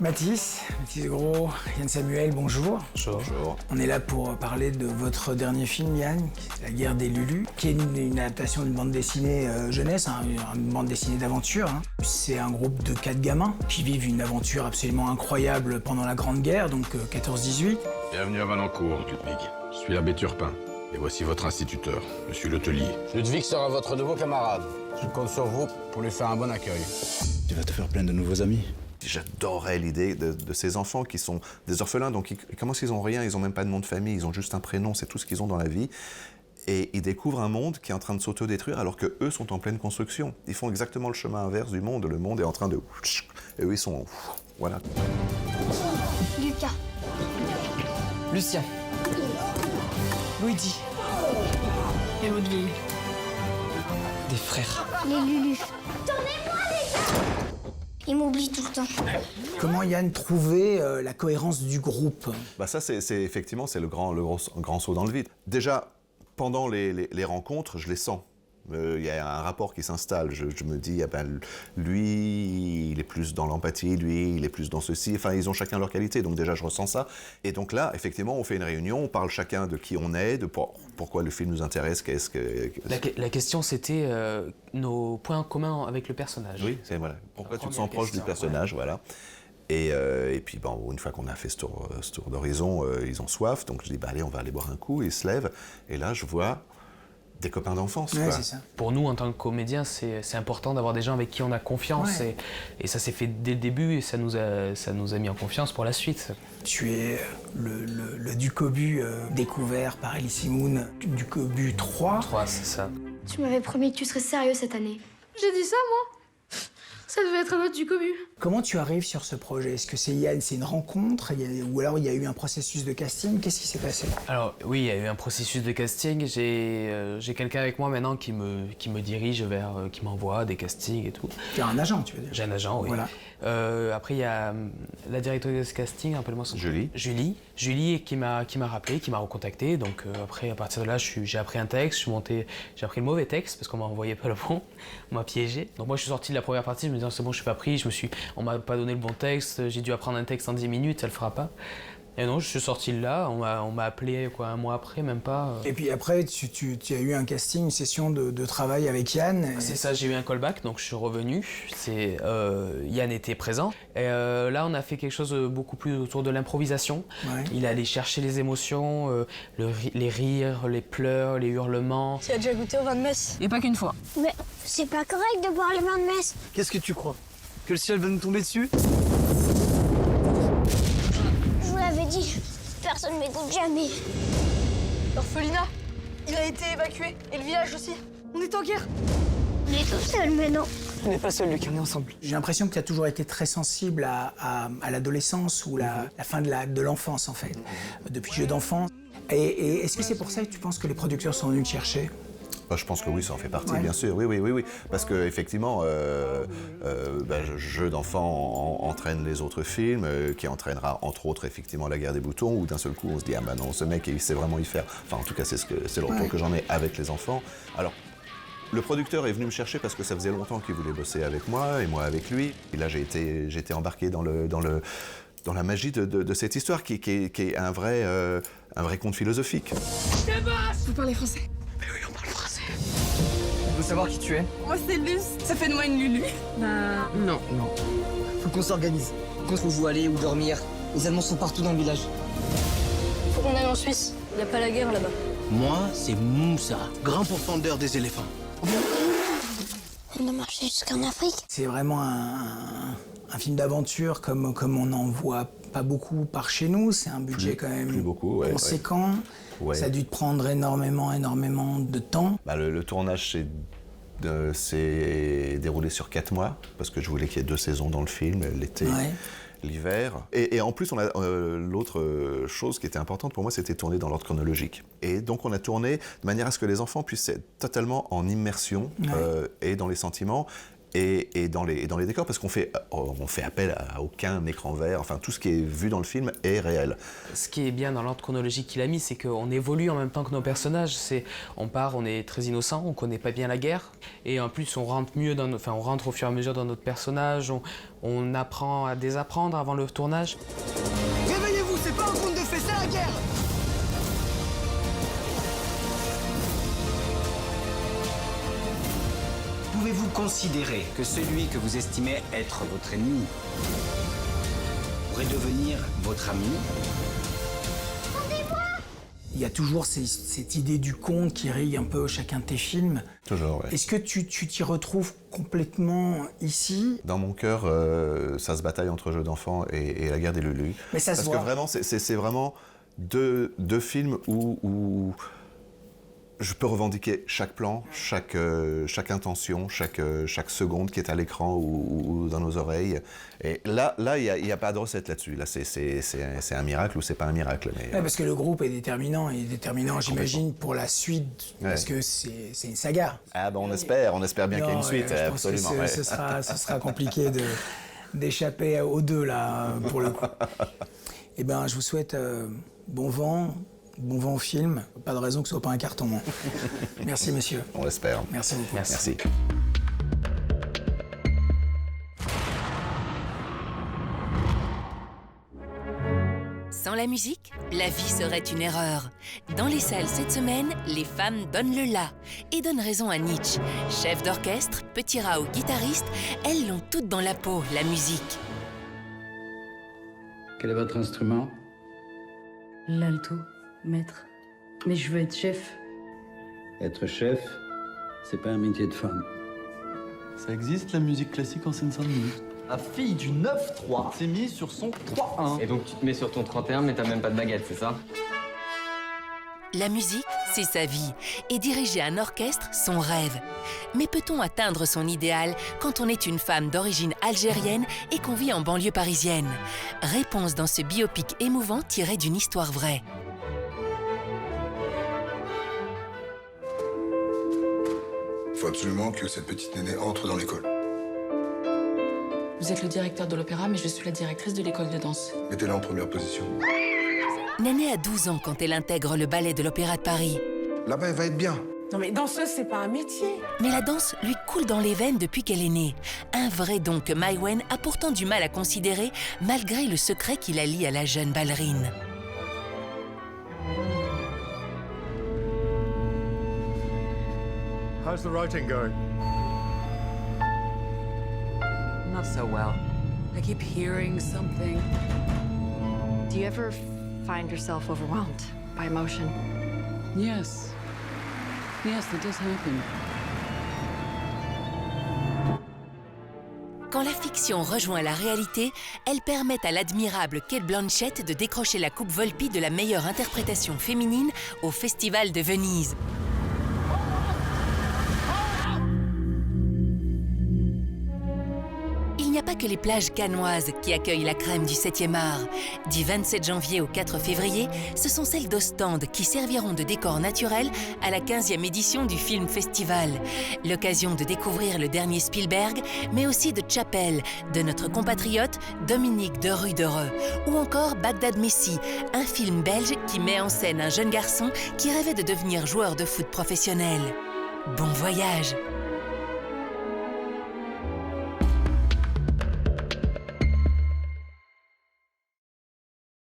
Mathis Gros, Yann Samuel, bonjour. Bonjour. On est là pour parler de votre dernier film, Yann, La guerre des Lulus, qui est une adaptation d'une bande dessinée jeunesse, une bande dessinée d'aventure. C'est un groupe de 4 gamins qui vivent une aventure absolument incroyable pendant la Grande Guerre, donc 14-18. Bienvenue à Valencourt, Ludwig. Je suis l'abbé Turpin. Et voici votre instituteur, Monsieur Letelier. Ludwig sera votre nouveau camarade. Je compte sur vous pour lui faire un bon accueil. Tu vas te faire plein de nouveaux amis. J'adorais l'idée de ces enfants qui sont des orphelins, donc comment s'ils ont rien, ils ont même pas de nom de famille, ils ont juste un prénom, c'est tout ce qu'ils ont dans la vie. Et ils découvrent un monde qui est en train de s'autodétruire alors que eux sont en pleine construction. Ils font exactement le chemin inverse du monde. Le monde est en train de... Et eux, ils sont... Voilà. Lucas. Lucien. Luigi. Et Ludwig. Des frères. Les Lulus. Tournez-moi, les gars! Ils m'oublient tout le temps. Comment Yann trouvait la cohérence du groupe? Bah ça, c'est effectivement, c'est le grand saut dans le vide. Déjà, pendant les rencontres, je les sens. Il y a un rapport qui s'installe. Je me dis, ah ben, lui, il est plus dans l'empathie, lui, il est plus dans ceci. Enfin, ils ont chacun leur qualité, donc déjà, je ressens ça. Et donc là, effectivement, on fait une réunion, on parle chacun de qui on est, de pourquoi le film nous intéresse, qu'est-ce que... La question, c'était nos points communs avec le personnage. Oui, c'est voilà. Pourquoi tu te sens proche du personnage, voilà. Et puis, bon, une fois qu'on a fait ce tour d'horizon, ils ont soif, donc je dis, bah allez, on va aller boire un coup, ils se lèvent, et là, je vois... des copains d'enfance, Ouais, quoi. c'est ça. Pour nous, en tant que comédiens, c'est important d'avoir des gens avec qui on a confiance. Ouais. Et ça s'est fait dès le début et ça nous a mis en confiance pour la suite. Tu es le Ducobu découvert par Elise Moon, Ducobu 3. 3, c'est ça. Tu m'avais promis que tu serais sérieux cette année. J'ai dit ça, moi? Ça devait être un autre du commu. Comment tu arrives sur ce projet? Est-ce que c'est Yann, c'est une rencontre? Ou alors il y a eu un processus de casting? Qu'est-ce qui s'est passé? Alors oui, il y a eu un processus de casting. J'ai quelqu'un avec moi maintenant qui me dirige vers, qui m'envoie des castings et tout. Tu as un agent, tu veux dire? J'ai un agent, oui. Voilà. Après, il y a la directrice de casting, rappelle-moi son nom. Julie. Julie qui m'a rappelé, qui m'a recontacté. Donc après, à partir de là, j'ai appris un texte, j'ai appris le mauvais texte parce qu'on m'a envoyé pas le bon, on m'a piégé. Donc moi, je suis sorti de la première partie, je me disais c'est bon, je suis pas pris. On m'a pas donné le bon texte, j'ai dû apprendre un texte en 10 minutes, ça le fera pas. Et non, je suis sorti de là, on m'a appelé quoi, un mois après, même pas. Et puis après, tu as eu un casting, une session de travail avec Yann. C'est ça, j'ai eu un callback, donc je suis revenu. Yann était présent. Et là, on a fait quelque chose beaucoup plus autour de l'improvisation. Ouais. Il allait chercher les émotions, les rires, les pleurs, les hurlements. Tu as déjà goûté au vin de messe? Et pas qu'une fois. Mais c'est pas correct de boire le vin de messe. Qu'est-ce que tu crois? Que le ciel va nous tomber dessus? Je vous l'avais dit, personne m'écoute jamais. L'orphelinat, il a été évacué. Et le village aussi. On est en guerre. On est tout seul maintenant. On n'est pas seuls, Luc, on est ensemble. J'ai l'impression que tu as toujours été très sensible à l'adolescence ou la fin de l'enfance, en fait, depuis jeu d'enfant. Et est-ce que c'est pour ça que tu penses que les producteurs sont venus te chercher? Je pense que oui, ça en fait partie, Ouais. bien sûr. Oui. Parce que effectivement, Jeu d'enfant entraîne les autres films, qui entraînera entre autres effectivement La guerre des boutons, où d'un seul coup on se dit ah bah non, ce mec il sait vraiment y faire. Enfin en tout cas c'est le retour que j'en ai avec les enfants. Alors le producteur est venu me chercher parce que ça faisait longtemps qu'il voulait bosser avec moi et moi avec lui. Et là j'ai été embarqué dans la magie de cette histoire qui est un vrai conte philosophique. Vous parlez français? On veut savoir qui tu es. Moi, c'est Luce. Ça fait de moi une Lulu. Bah, non. Faut qu'on s'organise. Qu'on trouve où aller, où dormir. Les Allemands sont partout dans le village. Faut qu'on aille en Suisse. Y a pas la guerre là-bas. Moi, c'est Moussa, grand pourfendeur des éléphants. On a marché jusqu'en Afrique. C'est vraiment un film d'aventure comme on n'en voit pas beaucoup par chez nous. C'est un budget quand même plus beaucoup, ouais, conséquent. Ouais. Ça a dû te prendre énormément de temps. Le tournage s'est déroulé sur 4 mois, parce que je voulais qu'il y ait 2 saisons dans le film, l'été, l'hiver. Et en plus, on a l'autre chose qui était importante pour moi, c'était tourner dans l'ordre chronologique. Et donc on a tourné de manière à ce que les enfants puissent être totalement en immersion et dans les sentiments. et dans les décors, parce qu'on fait appel à aucun écran vert, enfin tout ce qui est vu dans le film est réel. Ce qui est bien dans l'ordre chronologique qu'il a mis, c'est qu'on évolue en même temps que nos personnages. On est très innocent, on connaît pas bien la guerre, et en plus on rentre on rentre au fur et à mesure dans notre personnage, on apprend à désapprendre avant le tournage. Réveillez-vous, c'est pas un conte de fées, c'est la guerre! Pouvez-vous considérer que celui que vous estimez être votre ennemi pourrait devenir votre ami? Il y a toujours cette idée du conte qui rigue un peu chacun de tes films. Toujours, ouais. Est-ce que tu t'y retrouves complètement ici? Dans mon cœur, ça se bataille entre Jeux d'enfants et La guerre des Lulus. Mais ça se voit. Parce que vraiment, c'est vraiment deux films où je peux revendiquer chaque plan, chaque intention, chaque seconde qui est à l'écran ou dans nos oreilles. Et là, il n'y a pas de recette là-dessus. Là, c'est un miracle ou c'est pas un miracle. Mais, parce que le groupe est déterminant, j'imagine, pour la suite, parce que c'est une saga. Ah ben on espère bien qu'il y ait une suite, je absolument. pense que ce sera compliqué d'échapper aux deux, là, pour le coup. Eh ben, je vous souhaite bon vent au film. Pas de raison que ce soit pas un carton. Merci, monsieur. On l'espère. Merci beaucoup. Merci. Sans la musique, la vie serait une erreur. Dans les salles cette semaine, les femmes donnent le la et donnent raison à Nietzsche. Chef d'orchestre, petit rat ou guitariste, elles l'ont toutes dans la peau, la musique. Quel est votre instrument? L'alto, maître. Mais je veux être chef. Être chef, c'est pas un métier de femme. Ça existe la musique classique en Seine-Saint-Denis? La fille du 9-3 s'est mise sur son 3-1. Et donc tu te mets sur ton 31 mais t'as même pas de baguette, c'est ça? La musique, c'est sa vie. Et diriger un orchestre, son rêve. Mais peut-on atteindre son idéal quand on est une femme d'origine algérienne et qu'on vit en banlieue parisienne? Réponse dans ce biopic émouvant tiré d'une histoire vraie. Il faut absolument que cette petite nénée entre dans l'école. Vous êtes le directeur de l'opéra, mais je suis la directrice de l'école de danse. Mettez-la en première position. Néné a 12 ans quand elle intègre le ballet de l'Opéra de Paris. Là-bas, elle va être bien. Non mais danseuse, c'est pas un métier. Mais la danse lui coule dans les veines depuis qu'elle est née. Un vrai don que Maïwenn a pourtant du mal à considérer, malgré le secret qui la lie à la jeune ballerine. How's the writing going? Not so well. I keep hearing something. Do you ever find yourself overwhelmed by emotion? Yes. Yes, that does happen. Quand la fiction rejoint la réalité, elle permet à l'admirable Cate Blanchett de décrocher la Coupe Volpi de la meilleure interprétation féminine au Festival de Venise. Il n'y a pas que les plages cannoises qui accueillent la crème du 7e art. Du 27 janvier au 4 février, ce sont celles d'Ostende qui serviront de décor naturel à la 15e édition du Film Festival. L'occasion de découvrir le dernier Spielberg, mais aussi de Chapelle, de notre compatriote Dominique de Rudereux. Ou encore Bagdad Messi, un film belge qui met en scène un jeune garçon qui rêvait de devenir joueur de foot professionnel. Bon voyage!